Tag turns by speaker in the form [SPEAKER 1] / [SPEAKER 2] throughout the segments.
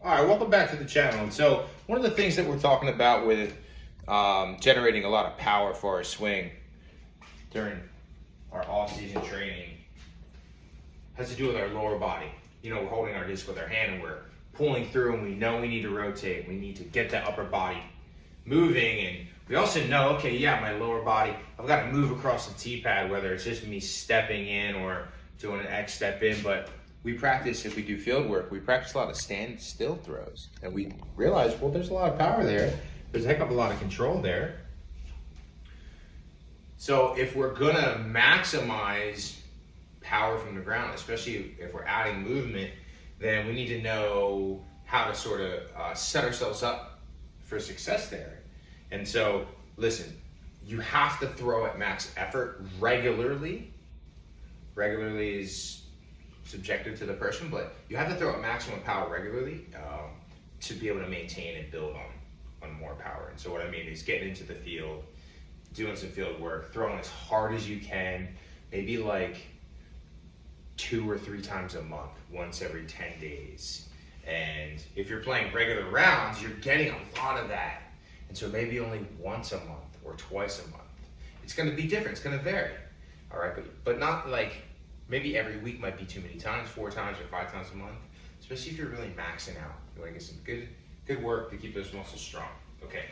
[SPEAKER 1] All right, welcome back to the channel. And so one of the things that we're talking about with generating a lot of power for our swing during our off-season training has to do with our lower body. You know, we're holding our disc with our hand and we're pulling through, and we know we need to rotate. We need to get that upper body moving, and we also know, okay, yeah, my lower body, I've got to move across the tee pad, whether it's just me stepping in or doing an X step in. But we practice, if we do field work, we practice a lot of stand still throws, and we realize, well, there's a lot of power there. There's a heck of a lot of control there. So if we're gonna maximize power from the ground, especially if we're adding movement, then we need to know how to sort of set ourselves up for success there. And so, listen, you have to throw at max effort regularly. Regularly is subjective to the person, but you have to throw at maximum power regularly to be able to maintain and build on more power. And so what I mean is getting into the field, doing some field work, throwing as hard as you can, maybe like 2 or 3 times a month, once every 10 days. And if you're playing regular rounds, you're getting a lot of that. And so maybe only once a month or twice a month. It's gonna be different, it's gonna vary. All right, but not like, maybe every week might be too many times, 4 times or 5 times a month, especially if you're really maxing out. You want to get some good work to keep those muscles strong. Okay,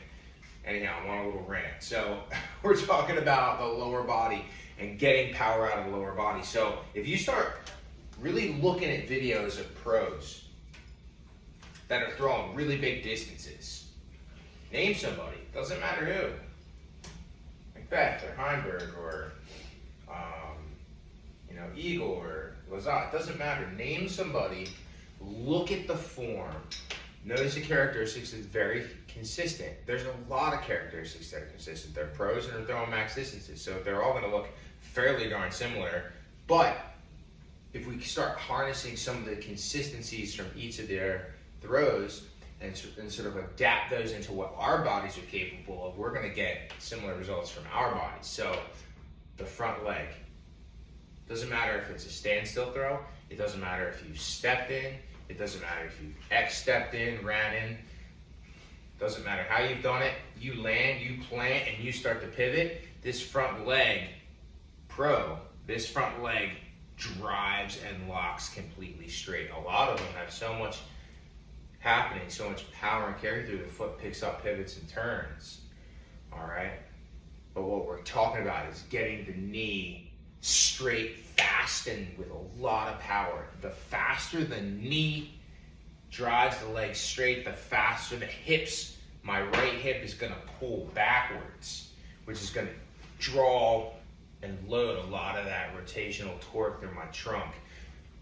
[SPEAKER 1] anyhow, I want a little rant. So we're talking about the lower body and getting power out of the lower body. So if you start really looking at videos of pros that are throwing really big distances, name somebody, doesn't matter who, Macbeth or Heimberg or Eagle or Lazat, doesn't matter. Name somebody, look at the form, notice the characteristics is very consistent. There's a lot of characteristics that are consistent. They're pros and they're throwing max distances, so they're all gonna look fairly darn similar. But if we start harnessing some of the consistencies from each of their throws and sort of adapt those into what our bodies are capable of, we're gonna get similar results from our bodies. So the front leg, doesn't matter if it's a standstill throw, it doesn't matter if you stepped in, it doesn't matter if you X stepped in, ran in, doesn't matter how you've done it, you land, you plant, and you start to pivot. This front leg this front leg drives and locks completely straight. A lot of them have so much happening, so much power and carry through, the foot picks up pivots and turns, all right? But what we're talking about is getting the knee straight, fast, and with a lot of power. The faster the knee drives the leg straight, the faster the hips, my right hip is gonna pull backwards, which is gonna draw and load a lot of that rotational torque through my trunk,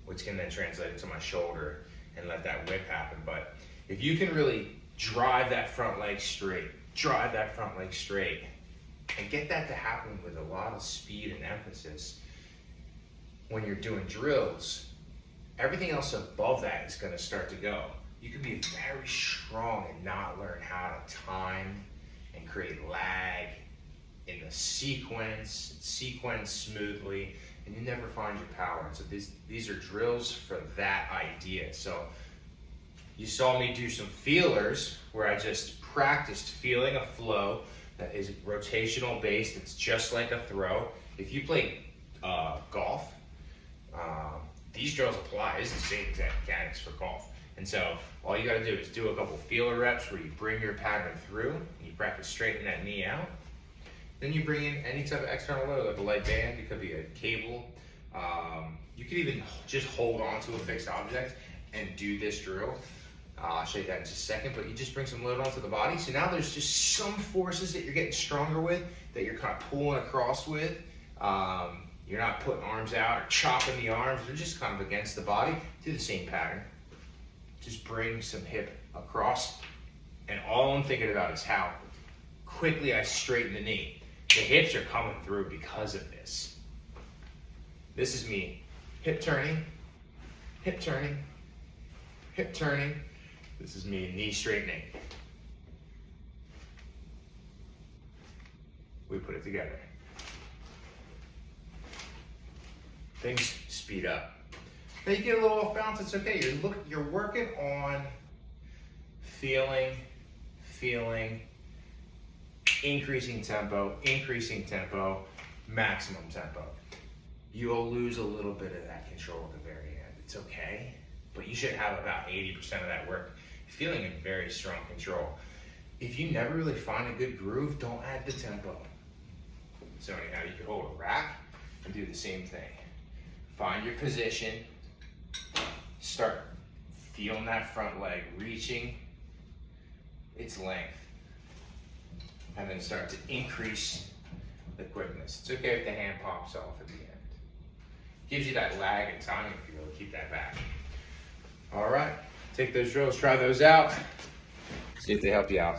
[SPEAKER 1] which can then translate into my shoulder and let that whip happen. But if you can really drive that front leg straight, and get that to happen with a lot of speed and emphasis when you're doing drills, everything else above that is going to start to go. You can be very strong and not learn how to time and create lag in the sequence smoothly, and you never find your power. And so these are drills for that idea. So you saw me do some feelers where I just practiced feeling a flow that is rotational based. It's just like a throw. If you play golf, these drills apply. It's the same exact mechanics for golf. And so all you gotta do is do a couple feeler reps where you bring your pattern through, and you practice straightening that knee out. Then you bring in any type of external load, like a light band, it could be a cable. You could even just hold on to a fixed object and do this drill. I'll show you that in just a second, but you just bring some load onto the body. So now there's just some forces that you're getting stronger with, that you're kind of pulling across with. You're not putting arms out or chopping the arms. They're just kind of against the body. Do the same pattern. Just bring some hip across. And all I'm thinking about is how quickly I straighten the knee. The hips are coming through because of this. This is me hip turning, hip turning, hip turning. This is me knee straightening. We put it together. Things speed up. Now you get a little off balance, it's okay. You're working on feeling, increasing tempo, maximum tempo. You'll lose a little bit of that control at the very end. It's okay, but you should have about 80% of that work feeling in very strong control. If you never really find a good groove, don't add the tempo. So anyhow, you could hold a rack and do the same thing. Find your position, start feeling that front leg reaching its length, and then start to increase the quickness. It's okay if the hand pops off at the end. Gives you that lag and time if you really keep that back. All right, take those drills, try those out, see if they help you out.